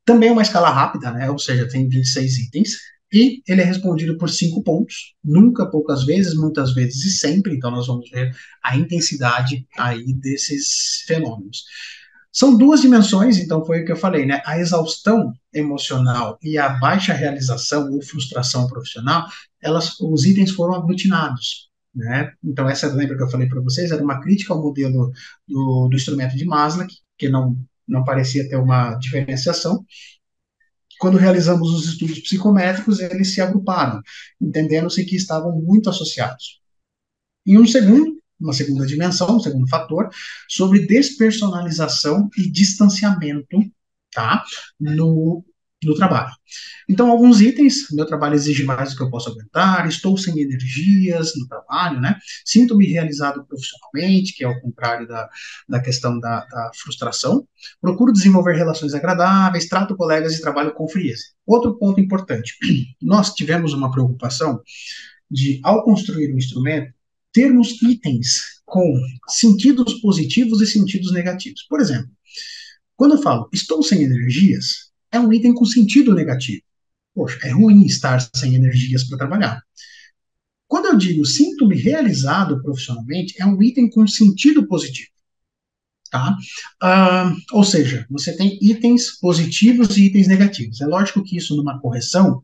Também é uma escala rápida, né? Ou seja, tem 26 itens, e ele é respondido por 5 pontos, nunca, poucas vezes, muitas vezes e sempre. Então, nós vamos ver a intensidade aí desses fenômenos. São duas dimensões, então foi o que eu falei, né? A exaustão emocional e a baixa realização ou frustração profissional, os itens foram aglutinados, né? Então, essa, lembra que eu falei para vocês, era uma crítica ao modelo do instrumento de Maslow, que não parecia ter uma diferenciação. Quando realizamos os estudos psicométricos, eles se agruparam, entendendo-se que estavam muito associados. E uma segunda dimensão, um segundo fator, sobre despersonalização e distanciamento, tá? No trabalho. Então, alguns itens: meu trabalho exige mais do que eu posso aguentar, estou sem energias no trabalho, né? Sinto-me realizado profissionalmente, que é o contrário da questão da frustração. Procuro desenvolver relações agradáveis, trato colegas de trabalho com frieza. Outro ponto importante: nós tivemos uma preocupação de, ao construir o instrumento, termos itens com sentidos positivos e sentidos negativos. Por exemplo, quando eu falo estou sem energias, é um item com sentido negativo. Poxa, é ruim estar sem energias para trabalhar. Quando eu digo sinto-me realizado profissionalmente, é um item com sentido positivo. Tá? Ou seja, você tem itens positivos e itens negativos. É lógico que isso, numa correção,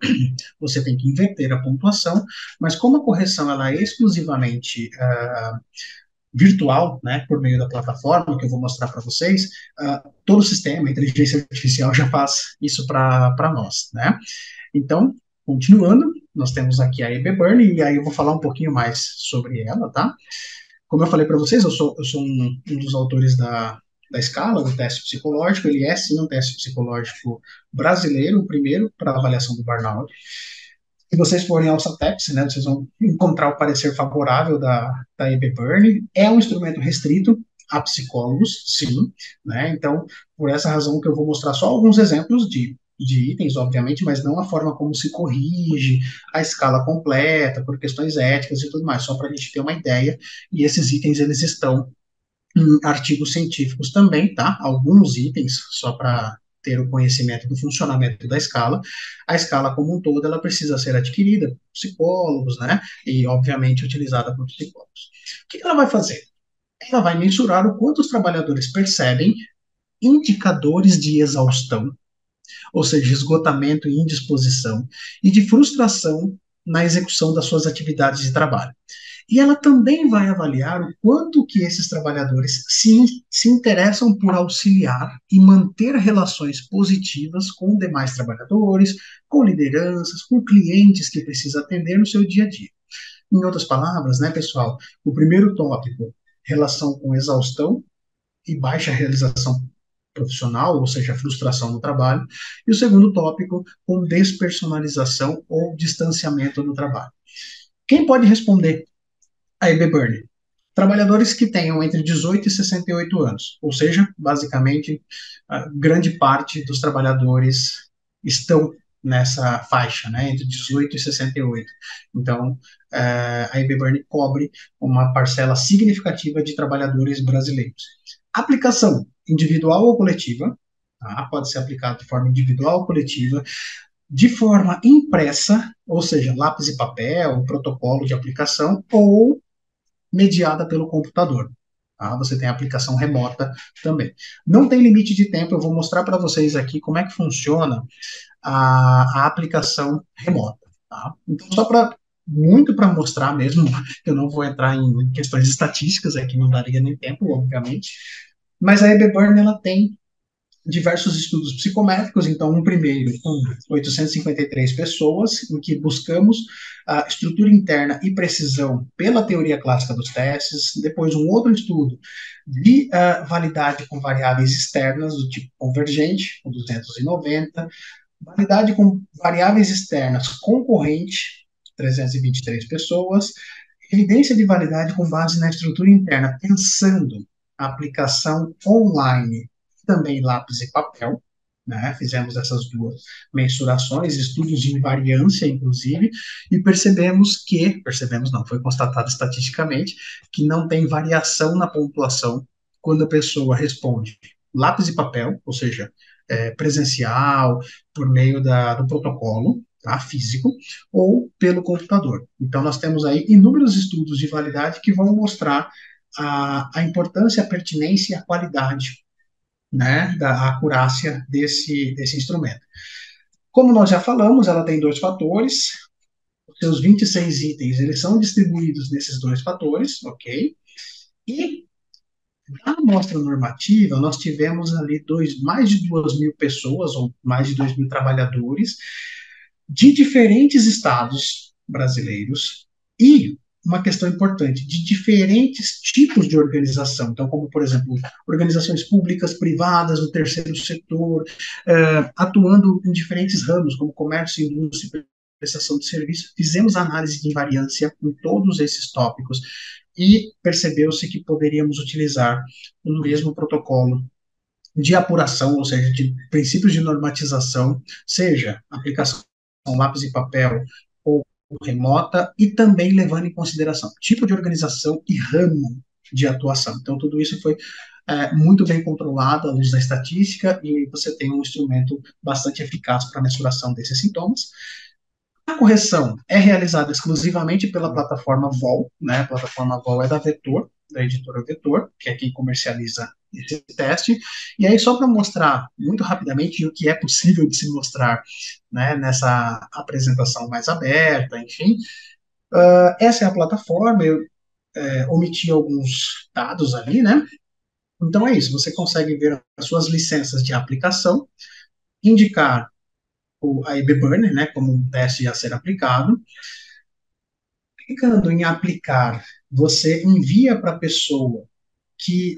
você tem que inverter a pontuação, mas como a correção ela é exclusivamente virtual, né, por meio da plataforma que eu vou mostrar para vocês, todo o sistema, a inteligência artificial já faz isso para nós, né? Então, continuando, nós temos aqui a EB-Burn, e aí eu vou falar um pouquinho mais sobre ela, tá? Como eu falei para vocês, eu sou um dos autores da escala, do teste psicológico. Ele é, sim, um teste psicológico brasileiro, o primeiro para avaliação do burnout. Se vocês forem ao SATEPS, né, vocês vão encontrar o parecer favorável da EB-Burn. É um instrumento restrito a psicólogos, sim, né? Então, por essa razão que eu vou mostrar só alguns exemplos de itens, obviamente, mas não a forma como se corrige, a escala completa, por questões éticas e tudo mais, só para a gente ter uma ideia. E esses itens, eles estão em artigos científicos também, tá? Alguns itens, só para ter o conhecimento do funcionamento da escala, a escala como um todo, ela precisa ser adquirida por psicólogos, né, e obviamente utilizada por psicólogos. O que ela vai fazer? Ela vai mensurar o quanto os trabalhadores percebem indicadores de exaustão, ou seja, esgotamento e indisposição, e de frustração na execução das suas atividades de trabalho. E ela também vai avaliar o quanto que esses trabalhadores se interessam por auxiliar e manter relações positivas com demais trabalhadores, com lideranças, com clientes que precisa atender no seu dia a dia. Em outras palavras, né, pessoal, o primeiro tópico, relação com exaustão e baixa realização profissional, ou seja, frustração no trabalho, e o segundo tópico, com despersonalização ou distanciamento no trabalho. Quem pode responder a EB Burn? Trabalhadores que tenham entre 18 e 68 anos, ou seja, basicamente, a grande parte dos trabalhadores estão nessa faixa, né, entre 18 e 68. Então, a EB Burn cobre uma parcela significativa de trabalhadores brasileiros. Aplicação individual ou coletiva, tá? Pode ser aplicado de forma individual ou coletiva, de forma impressa, ou seja, lápis e papel, protocolo de aplicação, ou mediada pelo computador. Tá? Você tem a aplicação remota também. Não tem limite de tempo, eu vou mostrar para vocês aqui como é que funciona a aplicação remota. Tá? Então, só para muito para mostrar mesmo, eu não vou entrar em questões estatísticas aqui, não daria nem tempo, obviamente, mas a EBBurn, ela tem diversos estudos psicométricos, então um primeiro com 853 pessoas, em que buscamos a estrutura interna e precisão pela teoria clássica dos testes, depois um outro estudo de validade com variáveis externas, do tipo convergente, com 290, validade com variáveis externas concorrente, 323 pessoas, evidência de validade com base na estrutura interna, pensando a aplicação online, também lápis e papel, né? Fizemos essas duas mensurações, estudos de invariância, inclusive, e percebemos não, foi constatado estatisticamente, que não tem variação na pontuação quando a pessoa responde lápis e papel, ou seja, presencial, por meio do protocolo, tá, físico, ou pelo computador. Então, nós temos aí inúmeros estudos de validade que vão mostrar a importância, a pertinência e a qualidade, né, da acurácia desse instrumento. Como nós já falamos, ela tem dois fatores, os seus 26 itens, eles são distribuídos nesses dois fatores, ok? E na amostra normativa, nós tivemos ali mais de 2.000 pessoas, ou mais de 2.000 trabalhadores, de diferentes estados brasileiros e uma questão importante, de diferentes tipos de organização. Então, como, por exemplo, organizações públicas, privadas, o terceiro setor, atuando em diferentes ramos, como comércio, indústria, prestação de serviço. Fizemos análise de invariância em todos esses tópicos e percebeu-se que poderíamos utilizar o mesmo protocolo de apuração, ou seja, de princípios de normatização, seja aplicação lápis e papel ou remota, e também levando em consideração tipo de organização e ramo de atuação. Então, tudo isso foi muito bem controlado à luz da estatística, e você tem um instrumento bastante eficaz para a mensuração desses sintomas. A correção é realizada exclusivamente pela plataforma VOL, né? A plataforma VOL é da Vetor, da editora Vetor, que é quem comercializa esse teste. E aí, só para mostrar muito rapidamente o que é possível de se mostrar, né, nessa apresentação mais aberta, enfim, essa é a plataforma, eu omiti alguns dados ali, né? Então é isso, você consegue ver as suas licenças de aplicação, indicar a EBBurner, né, como um teste a ser aplicado. Clicando em aplicar, você envia para a pessoa que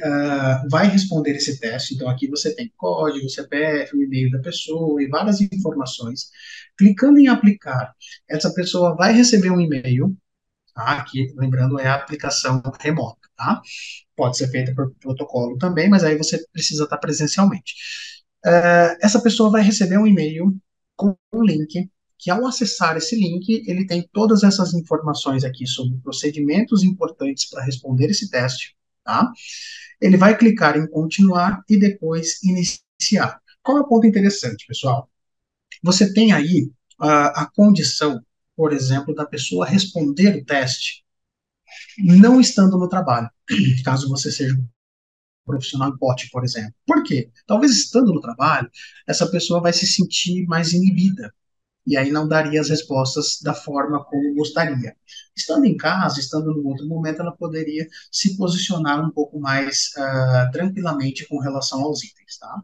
vai responder esse teste. Então, aqui você tem código, CPF, o e-mail da pessoa e várias informações. Clicando em aplicar, essa pessoa vai receber um e-mail, tá? Aqui, lembrando, é a aplicação remota, tá? Pode ser feita por protocolo também, mas aí você precisa estar presencialmente. Essa pessoa vai receber um e-mail com um link, que ao acessar esse link, ele tem todas essas informações aqui sobre procedimentos importantes para responder esse teste, tá? Ele vai clicar em continuar e depois iniciar. Qual é o ponto interessante, pessoal? Você tem aí a condição, por exemplo, da pessoa responder o teste não estando no trabalho, caso você seja um profissional em pote, por exemplo. Por quê? Talvez estando no trabalho, essa pessoa vai se sentir mais inibida, e aí não daria as respostas da forma como gostaria. Estando em casa, estando num outro momento, ela poderia se posicionar um pouco mais tranquilamente com relação aos itens, tá?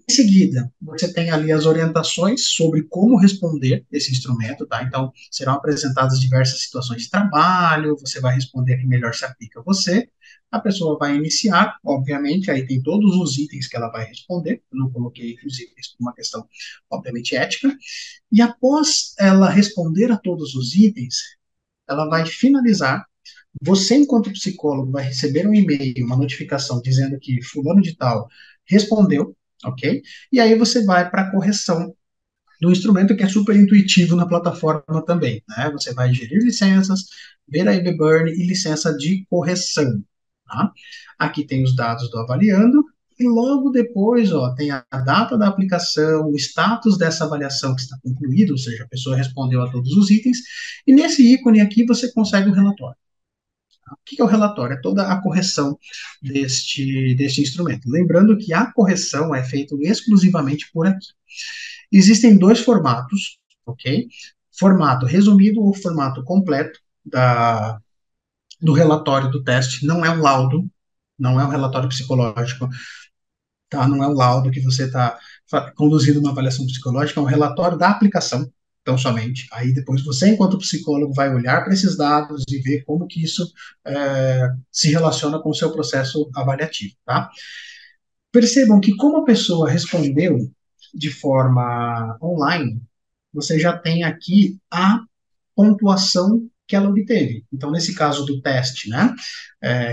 Em seguida, você tem ali as orientações sobre como responder esse instrumento, tá? Então, serão apresentadas diversas situações de trabalho, você vai responder a que melhor se aplica a você. A pessoa vai iniciar, obviamente, aí tem todos os itens que ela vai responder. Eu não coloquei os itens por uma questão, obviamente, ética. E após ela responder a todos os itens, ela vai finalizar. Você, enquanto psicólogo, vai receber um e-mail, uma notificação dizendo que fulano de tal respondeu, ok? E aí você vai para a correção do instrumento, que é super intuitivo na plataforma também, né? Você vai gerir licenças, ver a EBBurn e licença de correção, tá? Aqui tem os dados do avaliando, e logo depois, ó, tem a data da aplicação, o status dessa avaliação que está concluída, ou seja, a pessoa respondeu a todos os itens, e nesse ícone aqui você consegue o relatório. O que é o relatório? É toda a correção deste instrumento. Lembrando que a correção é feita exclusivamente por aqui. Existem dois formatos, ok? Formato resumido ou formato completo do relatório do teste. Não é um laudo, não é um relatório psicológico, tá? Não é um laudo que você está conduzindo uma avaliação psicológica, é um relatório da aplicação, então somente. Aí depois você, enquanto psicólogo, vai olhar para esses dados e ver como que isso se relaciona com o seu processo avaliativo, tá? Percebam que como a pessoa respondeu de forma online, você já tem aqui a pontuação que ela obteve. Então, nesse caso do teste, né,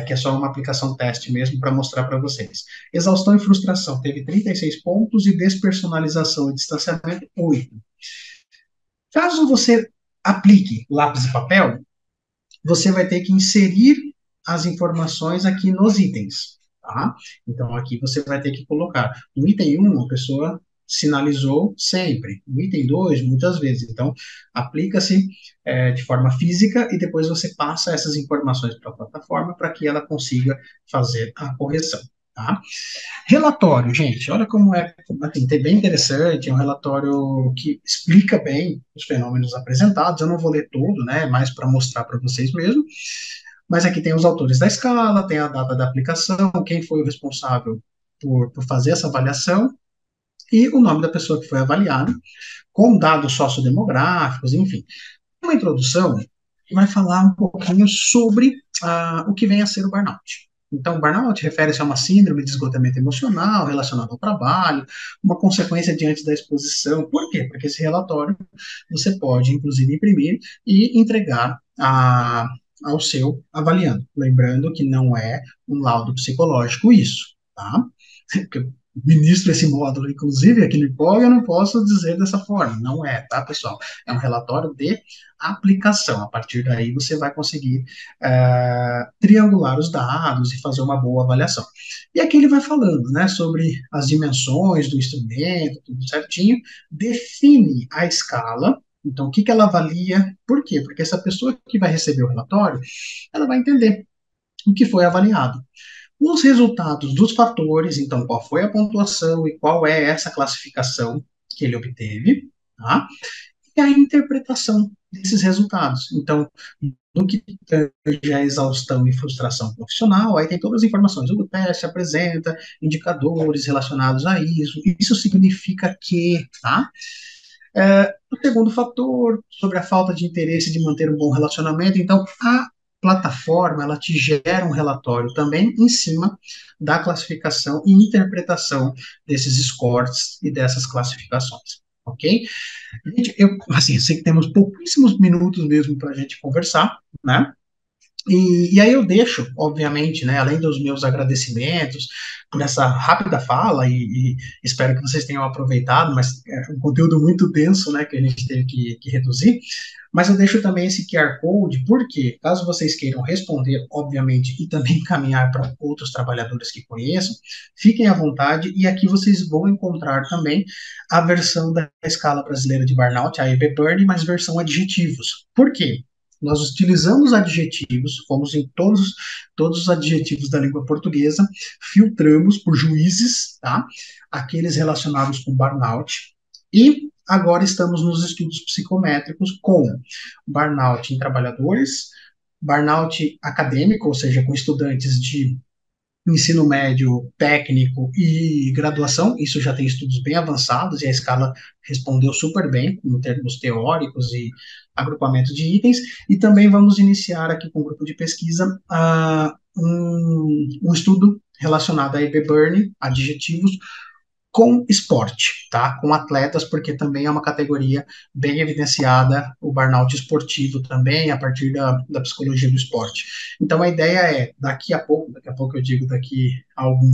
que é só uma aplicação teste mesmo para mostrar para vocês. Exaustão e frustração teve 36 pontos e despersonalização e distanciamento 8. Caso você aplique lápis e papel, você vai ter que inserir as informações aqui nos itens, tá? Então, aqui você vai ter que colocar. No item 1, a pessoa sinalizou sempre. No item 2, muitas vezes. Então, aplica-se de forma física e depois você passa essas informações para a plataforma para que ela consiga fazer a correção, tá? Relatório, gente, olha como é, assim, bem interessante, é um relatório que explica bem os fenômenos apresentados, eu não vou ler todo, né, mais para mostrar para vocês mesmo, mas aqui tem os autores da escala, tem a data da aplicação, quem foi o responsável por fazer essa avaliação, e o nome da pessoa que foi avaliada, com dados sociodemográficos, enfim. Uma introdução que vai falar um pouquinho sobre o que vem a ser o burnout. Então, burnout refere-se a uma síndrome de esgotamento emocional relacionada ao trabalho, uma consequência diante da exposição. Por quê? Porque esse relatório você pode, inclusive, imprimir e entregar ao seu avaliando. Lembrando que não é um laudo psicológico isso, tá? Porque ministro esse módulo, inclusive, aqui no IPOG, eu não posso dizer dessa forma. Não é, tá, pessoal? É um relatório de aplicação. A partir daí, você vai conseguir triangular os dados e fazer uma boa avaliação. E aqui ele vai falando, né, sobre as dimensões do instrumento, tudo certinho, define a escala. Então, o que ela avalia? Por quê? Porque essa pessoa que vai receber o relatório, ela vai entender o que foi avaliado. Os resultados dos fatores, então, qual foi a pontuação e qual é essa classificação que ele obteve, tá? E a interpretação desses resultados. Então, no que tange a exaustão e frustração profissional, aí tem todas as informações. O teste apresenta indicadores relacionados a isso. Isso significa que, tá? O segundo fator, sobre a falta de interesse de manter um bom relacionamento, então, a plataforma, ela te gera um relatório também em cima da classificação e interpretação desses scores e dessas classificações, ok? Gente, assim, eu sei que temos pouquíssimos minutos mesmo para a gente conversar, né? E aí eu deixo, obviamente, né, além dos meus agradecimentos por essa rápida fala, e espero que vocês tenham aproveitado, mas é um conteúdo muito denso, né, que a gente teve que reduzir, mas eu deixo também esse QR Code, porque caso vocês queiram responder, obviamente, e também encaminhar para outros trabalhadores que conheçam, fiquem à vontade, e aqui vocês vão encontrar também a versão da escala brasileira de Burnout, a EB-Burn, mas versão adjetivos. Por quê? Nós utilizamos adjetivos, fomos em todos os adjetivos da língua portuguesa, filtramos por juízes, tá? Aqueles relacionados com burnout, e agora estamos nos estudos psicométricos com burnout em trabalhadores, burnout acadêmico, ou seja, com estudantes de ensino médio, técnico e graduação, isso já tem estudos bem avançados e a escala respondeu super bem em termos teóricos e agrupamento de itens, e também vamos iniciar aqui com o grupo de pesquisa um estudo relacionado a EB Burn, adjetivos, com esporte, tá? Com atletas, porque também é uma categoria bem evidenciada, o burnout esportivo também, a partir da psicologia do esporte. Então, a ideia é, daqui a pouco eu digo daqui a algum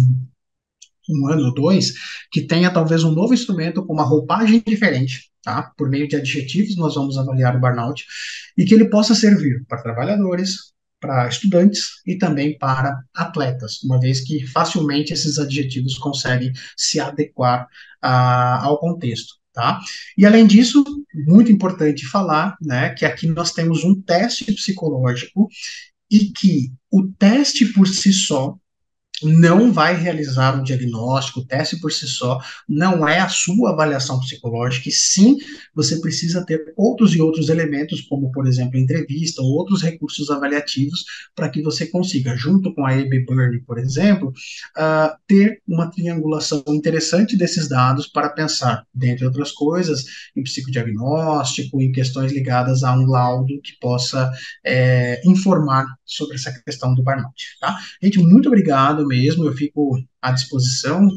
um ano ou dois, que tenha talvez um novo instrumento com uma roupagem diferente, tá? Por meio de adjetivos, nós vamos avaliar o burnout, e que ele possa servir para trabalhadores, para estudantes e também para atletas, uma vez que facilmente esses adjetivos conseguem se adequar ao contexto. Tá? E além disso, muito importante falar, né, que aqui nós temos um teste psicológico e que o teste por si só não vai realizar um diagnóstico, o teste por si só não é a sua avaliação psicológica, e sim você precisa ter outros e outros elementos, como, por exemplo, entrevista ou outros recursos avaliativos, para que você consiga, junto com a EB Burn, por exemplo, ter uma triangulação interessante desses dados para pensar, dentre outras coisas, em psicodiagnóstico, em questões ligadas a um laudo que possa informar sobre essa questão do burnout. Tá? Gente, muito obrigado mesmo, eu fico à disposição.